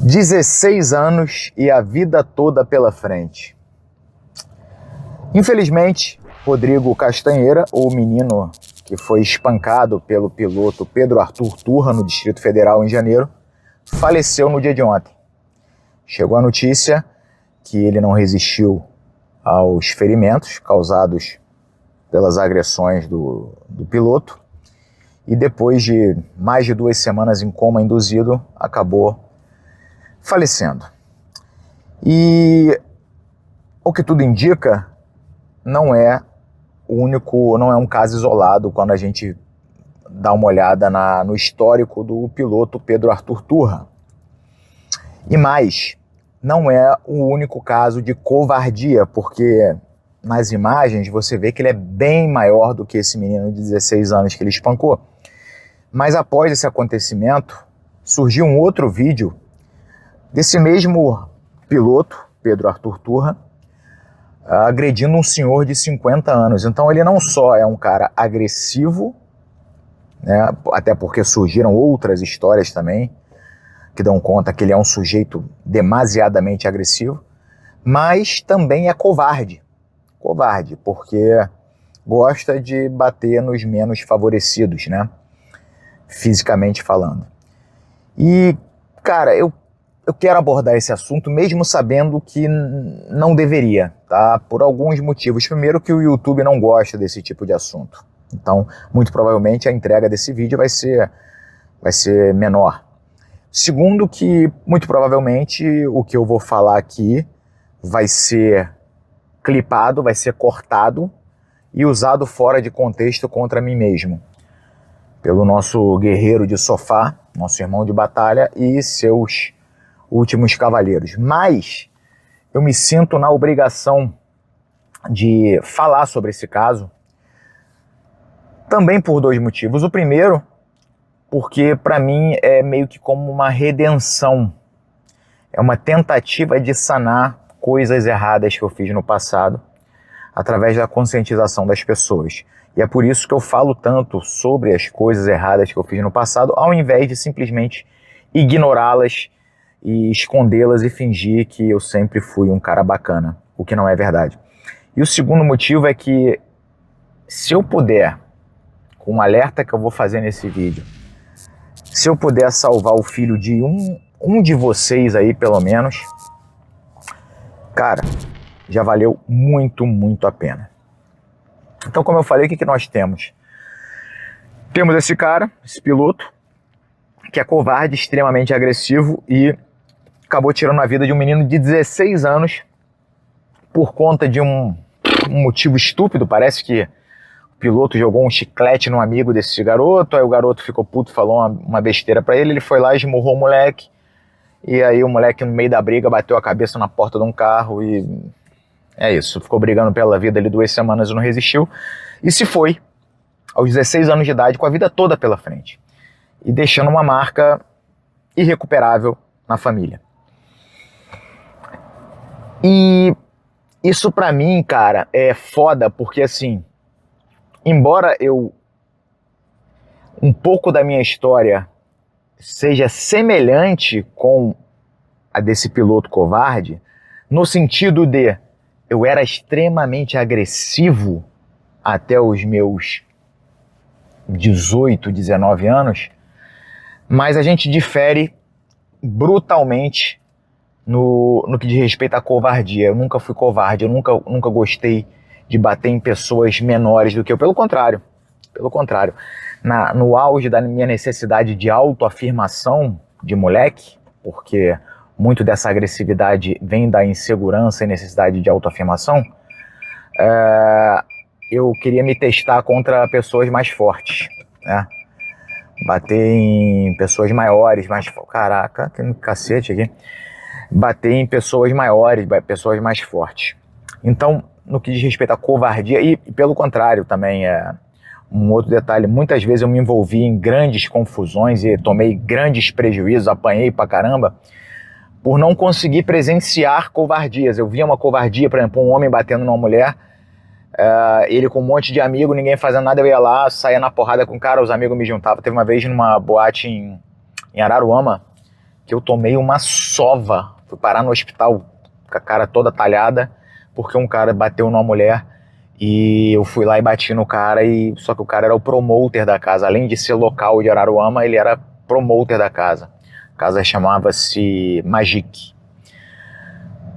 16 anos e a vida toda pela frente. Infelizmente, Rodrigo Castanheira, o menino que foi espancado pelo piloto Pedro Arthur Turra no Distrito Federal em janeiro, faleceu no dia de ontem. Chegou a notícia que ele não resistiu aos ferimentos causados pelas agressões do piloto e depois de mais de 2 semanas em coma induzido, acabou falecendo. E o que tudo indica, não é um caso isolado quando a gente dá uma olhada no histórico do piloto Pedro Arthur Turra. E mais, não é o único caso de covardia, porque nas imagens você vê que ele é bem maior do que esse menino de 16 anos que ele espancou. Mas após esse acontecimento, surgiu um outro vídeo desse mesmo piloto, Pedro Arthur Turra, agredindo um senhor de 50 anos. Então ele não só é um cara agressivo, né, até porque surgiram outras histórias também que dão conta que ele é um sujeito demasiadamente agressivo, mas também é covarde. Covarde, porque gosta de bater nos menos favorecidos, né, fisicamente falando. E, cara, eu quero abordar esse assunto mesmo sabendo que não deveria, tá? Por alguns motivos. Primeiro, que o YouTube não gosta desse tipo de assunto. Então, muito provavelmente a entrega desse vídeo vai ser menor. Segundo, que muito provavelmente o que eu vou falar aqui vai ser clipado, vai ser cortado e usado fora de contexto contra mim mesmo, pelo nosso guerreiro de sofá, nosso irmão de batalha e seus últimos cavaleiros. Mas eu me sinto na obrigação de falar sobre esse caso também por 2 motivos. O primeiro, porque para mim é meio que como uma redenção, é uma tentativa de sanar coisas erradas que eu fiz no passado através da conscientização das pessoas. E é por isso que eu falo tanto sobre as coisas erradas que eu fiz no passado, ao invés de simplesmente ignorá-las e escondê-las e fingir que eu sempre fui um cara bacana, o que não é verdade. E o segundo motivo é que, se eu puder, com um alerta que eu vou fazer nesse vídeo, se eu puder salvar o filho de um de vocês aí, pelo menos, cara, já valeu muito, muito a pena. Então, como eu falei, o que nós temos? Temos esse cara, esse piloto, que é covarde, extremamente agressivo e acabou tirando a vida de um menino de 16 anos por conta de um motivo estúpido. Parece que o piloto jogou um chiclete no amigo desse garoto, aí o garoto ficou puto, falou uma besteira pra ele, ele foi lá e esmurrou o moleque, e aí o moleque no meio da briga bateu a cabeça na porta de um carro e é isso, ficou brigando pela vida ali 2 semanas e não resistiu, e se foi aos 16 anos de idade com a vida toda pela frente, e deixando uma marca irrecuperável na família. E isso pra mim, cara, é foda, porque assim, embora um pouco da minha história seja semelhante com a desse piloto covarde, no sentido de eu era extremamente agressivo até os meus 18, 19 anos, mas a gente difere brutalmente no que diz respeito à covardia. Eu nunca fui covarde, eu nunca gostei de bater em pessoas menores do que eu. Pelo contrário, no auge da minha necessidade de autoafirmação de moleque, porque muito dessa agressividade vem da insegurança e necessidade de autoafirmação, eu queria me testar contra pessoas mais fortes, né? Bater em pessoas maiores, caraca, que cacete aqui. Bater em pessoas maiores, pessoas mais fortes. Então, no que diz respeito à covardia, e pelo contrário também, um outro detalhe, muitas vezes eu me envolvi em grandes confusões e tomei grandes prejuízos, apanhei pra caramba, por não conseguir presenciar covardias. Eu via uma covardia, por exemplo, um homem batendo numa mulher, ele com um monte de amigo, ninguém fazendo nada, eu ia lá, saía na porrada com o cara, os amigos me juntavam. Teve uma vez numa boate em Araruama, que eu tomei uma sova. Fui parar no hospital com a cara toda talhada, porque um cara bateu numa mulher e eu fui lá e bati no cara, só que o cara era o promoter da casa. Além de ser local de Araruama, ele era promoter da casa. A casa chamava-se Magic.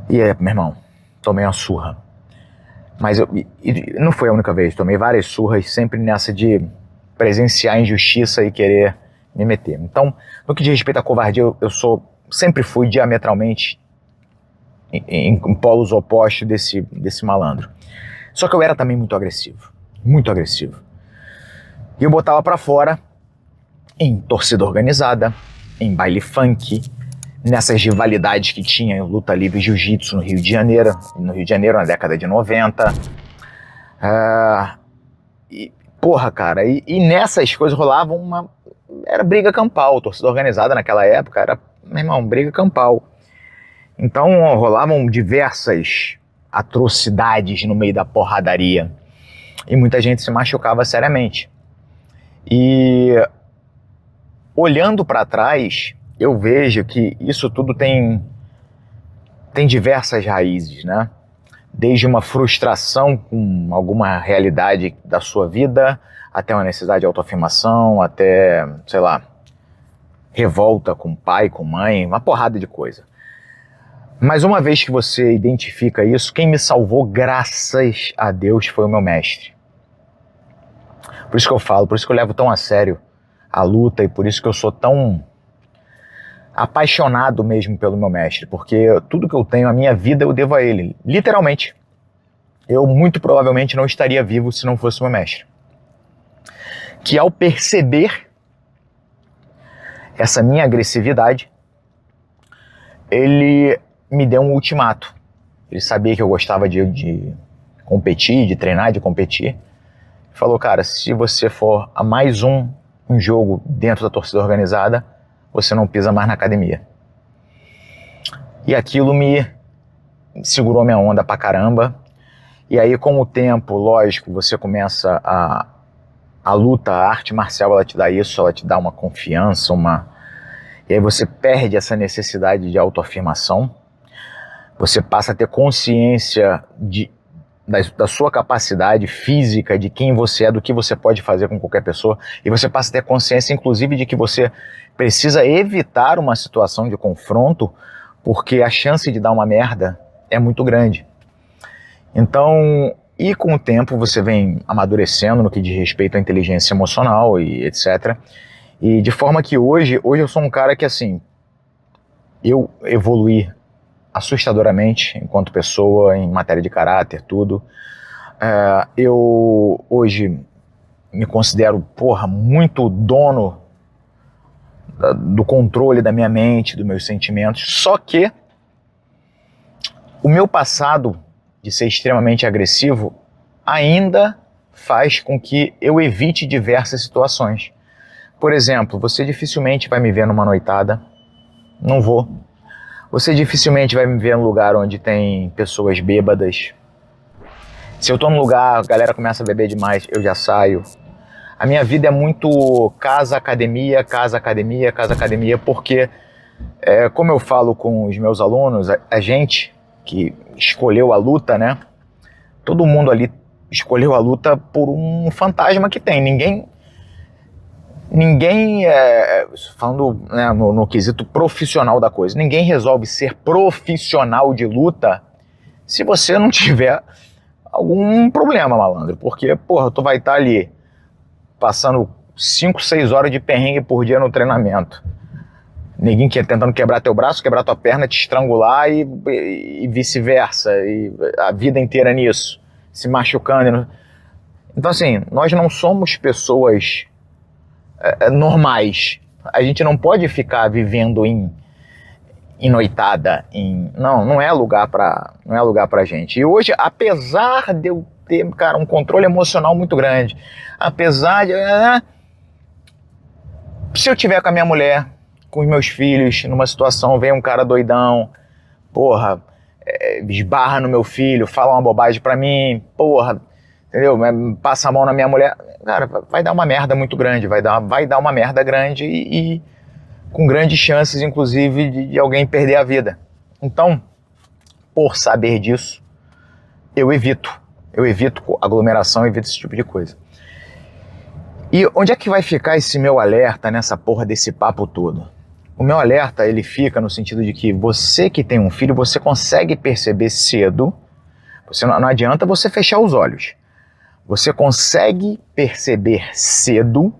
E aí, meu irmão, tomei uma surra. Mas não foi a única vez, tomei várias surras, sempre nessa de presenciar injustiça e querer me meter. Então, no que diz respeito à covardia, sempre fui diametralmente em polos opostos desse malandro. Só que eu era também muito agressivo. Muito agressivo. E eu botava pra fora em torcida organizada, em baile funk, nessas rivalidades que tinha em luta livre e jiu-jitsu no Rio de Janeiro, na década de 90. Cara, e nessas coisas rolava era briga campal. Torcida organizada naquela época era, meu irmão, briga campal. Então rolavam diversas atrocidades no meio da porradaria. E muita gente se machucava seriamente. E olhando para trás, eu vejo que isso tudo tem diversas raízes, né? Desde uma frustração com alguma realidade da sua vida, até uma necessidade de autoafirmação, até, sei lá, revolta com pai, com mãe, uma porrada de coisa. Mas uma vez que você identifica isso, quem me salvou, graças a Deus, foi o meu mestre. Por isso que eu falo, por isso que eu levo tão a sério a luta e por isso que eu sou tão apaixonado mesmo pelo meu mestre, porque tudo que eu tenho, a minha vida, eu devo a ele, literalmente. Eu muito provavelmente não estaria vivo se não fosse o meu mestre. Que ao perceber essa minha agressividade, ele me deu um ultimato. Ele sabia que eu gostava de competir, de treinar, de competir. Falou, cara, se você for a mais um jogo dentro da torcida organizada, você não pisa mais na academia. E aquilo me segurou minha onda pra caramba. E aí, com o tempo, lógico, você começa a luta, a arte marcial, ela te dá isso, ela te dá uma confiança, e aí você perde essa necessidade de autoafirmação. Você passa a ter consciência da sua capacidade física, de quem você é, do que você pode fazer com qualquer pessoa, e você passa a ter consciência, inclusive, de que você precisa evitar uma situação de confronto, porque a chance de dar uma merda é muito grande. Então, e com o tempo você vem amadurecendo no que diz respeito à inteligência emocional e etc. E de forma que hoje eu sou um cara que, assim, eu evoluí assustadoramente enquanto pessoa, em matéria de caráter, tudo. Eu hoje me considero, muito dono do controle da minha mente, dos meus sentimentos, só que o meu passado de ser extremamente agressivo ainda faz com que eu evite diversas situações. Por exemplo, você dificilmente vai me ver numa noitada, não vou. Você dificilmente vai me ver num lugar onde tem pessoas bêbadas. Se eu tô num lugar, a galera começa a beber demais, eu já saio. A minha vida é muito casa, academia, casa, academia, casa, academia, porque, como eu falo com os meus alunos, a gente que escolheu a luta, né? Todo mundo ali escolheu a luta por um fantasma que tem. Ninguém, falando, né, no quesito profissional da coisa, ninguém resolve ser profissional de luta se você não tiver algum problema, malandro. Porque, tu vai estar ali passando 5, 6 horas de perrengue por dia no treinamento. Ninguém tentando quebrar teu braço, quebrar tua perna, te estrangular e vice-versa. E a vida inteira nisso, se machucando. Então, assim, nós não somos pessoas normais. A gente não pode ficar vivendo em noitada. Não é lugar pra gente. E hoje, apesar de eu ter, cara, um controle emocional muito grande, apesar de... se eu tiver com a minha mulher, com os meus filhos, numa situação, vem um cara doidão, esbarra no meu filho, fala uma bobagem pra mim, entendeu? Passa a mão na minha mulher, cara, vai dar uma merda muito grande, vai dar uma merda grande e com grandes chances, inclusive, de alguém perder a vida. Então, por saber disso, eu evito aglomeração, evito esse tipo de coisa. E onde é que vai ficar esse meu alerta nessa porra desse papo todo? O meu alerta, ele fica no sentido de que você que tem um filho, você consegue perceber cedo, não adianta você fechar os olhos, você consegue perceber cedo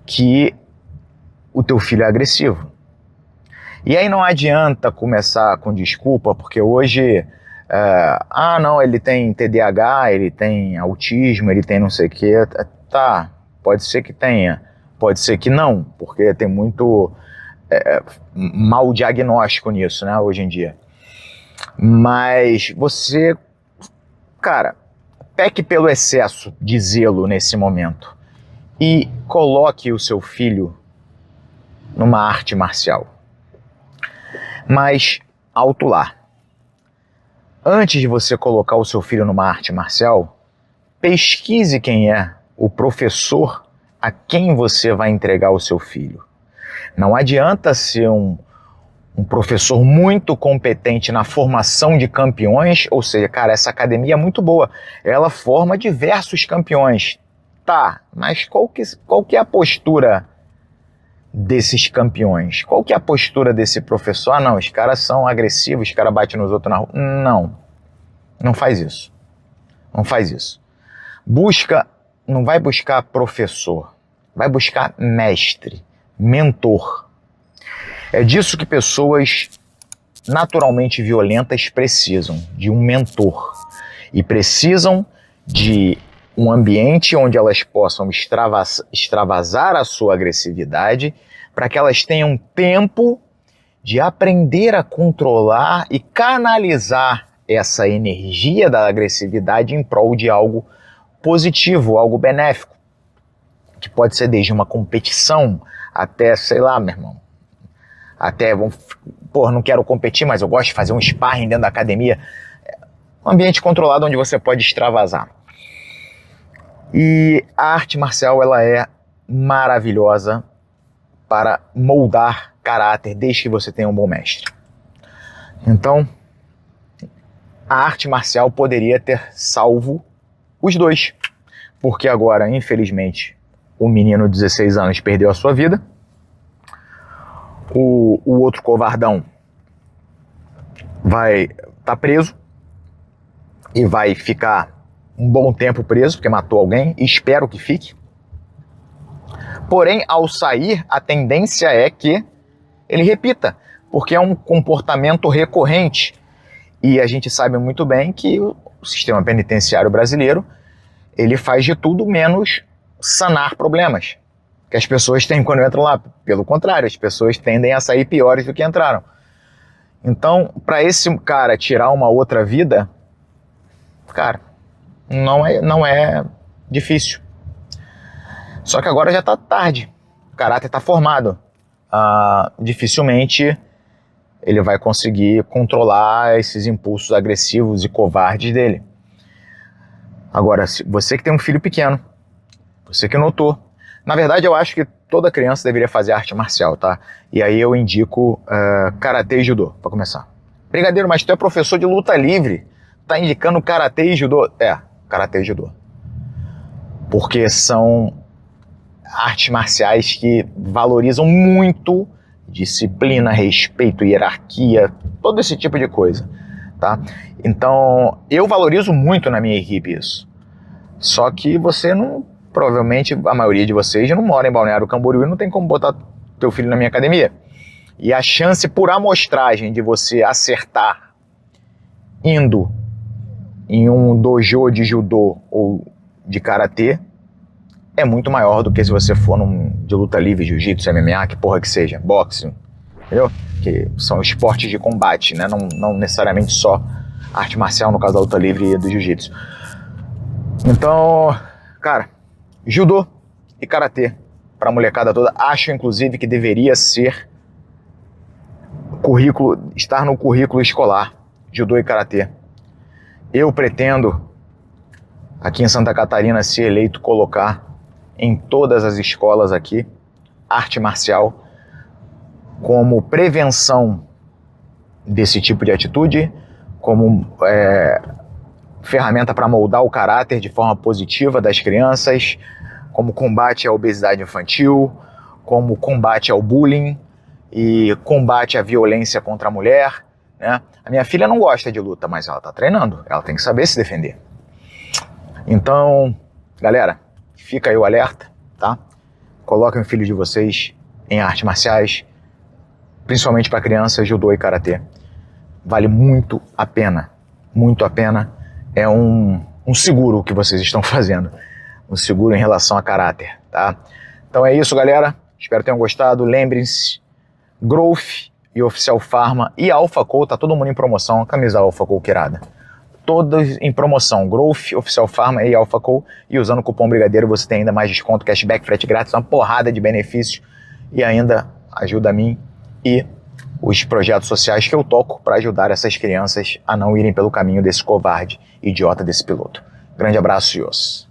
que o teu filho é agressivo. E aí não adianta começar com desculpa, porque hoje, não, ele tem TDAH, ele tem autismo, ele tem não sei o quê. Tá, pode ser que tenha, pode ser que não, porque tem muito mau diagnóstico nisso, né, hoje em dia. Mas você, cara, peque pelo excesso de zelo nesse momento e coloque o seu filho numa arte marcial. Mas, alto lá. Antes de você colocar o seu filho numa arte marcial, pesquise quem é o professor a quem você vai entregar o seu filho. Não adianta ser um professor muito competente na formação de campeões, ou seja, cara, essa academia é muito boa, ela forma diversos campeões. Tá, mas qual que é a postura desses campeões? Qual que é a postura desse professor? Ah, não, os caras são agressivos, os caras batem nos outros na rua. Não faz isso. Não faz isso. Não vai buscar professor, vai buscar mestre, mentor. É disso que pessoas naturalmente violentas precisam, de um mentor. E precisam de um ambiente onde elas possam extravasar a sua agressividade, para que elas tenham tempo de aprender a controlar e canalizar essa energia da agressividade em prol de algo positivo, algo benéfico, que pode ser desde uma competição até, sei lá, meu irmão, até, não quero competir, mas eu gosto de fazer um sparring dentro da academia. Um ambiente controlado onde você pode extravasar. E a arte marcial, ela é maravilhosa para moldar caráter desde que você tenha um bom mestre. Então, a arte marcial poderia ter salvo os dois, porque agora, infelizmente, o menino de 16 anos perdeu a sua vida, o outro covardão vai estar preso e vai ficar um bom tempo preso, porque matou alguém, e espero que fique. Porém, ao sair, a tendência é que ele repita, porque é um comportamento recorrente. E a gente sabe muito bem que o sistema penitenciário brasileiro, ele faz de tudo menos sanar problemas que as pessoas têm quando entram lá. Pelo contrário, as pessoas tendem a sair piores do que entraram. Então, para esse cara tirar uma outra vida, cara, não é difícil. Só que agora já está tarde, o caráter está formado. Dificilmente ele vai conseguir controlar esses impulsos agressivos e covardes dele. Agora, você que tem um filho pequeno, você que notou, na verdade eu acho que toda criança deveria fazer arte marcial, tá? E aí eu indico karatê e judô, para começar. Brigadeiro, mas tu é professor de luta livre, tá indicando karatê e judô? Karatê e judô. Porque são artes marciais que valorizam muito disciplina, respeito, hierarquia, todo esse tipo de coisa, tá? Então, eu valorizo muito na minha equipe isso. Só que você não, provavelmente a maioria de vocês não mora em Balneário Camboriú e não tem como botar teu filho na minha academia. E a chance por amostragem de você acertar indo em um dojo de judô ou de karatê é muito maior do que se você for de luta livre, jiu-jitsu, MMA, que porra que seja, boxe, entendeu? Que são esportes de combate, né? Não necessariamente só arte marcial, no caso da luta livre e do jiu-jitsu. Então, cara, judô e karatê pra molecada toda, acho inclusive que deveria ser estar no currículo escolar, judô e karatê. Eu pretendo, aqui em Santa Catarina, se eleito, colocar em todas as escolas aqui arte marcial, como prevenção desse tipo de atitude, como ferramenta para moldar o caráter de forma positiva das crianças, como combate à obesidade infantil, como combate ao bullying e combate à violência contra a mulher, né? A minha filha não gosta de luta, mas ela está treinando, ela tem que saber se defender. Então, galera, fica aí o alerta, tá? Coloquem o filho de vocês em artes marciais, principalmente para crianças, judô e karatê. Vale muito a pena, muito a pena. É um seguro que vocês estão fazendo, um seguro em relação a caráter, tá? Então é isso, galera. Espero que tenham gostado. Lembrem-se, Growth e Oficial Pharma e AlphaCo, tá todo mundo em promoção. Camisa AlphaCo irada. Todas em promoção, Growth, Oficial Pharma e AlphaCo. E usando o cupom Brigadeiro você tem ainda mais desconto, cashback, frete grátis, uma porrada de benefícios. E ainda ajuda a mim e os projetos sociais que eu toco para ajudar essas crianças a não irem pelo caminho desse covarde idiota desse piloto. Grande abraço e os.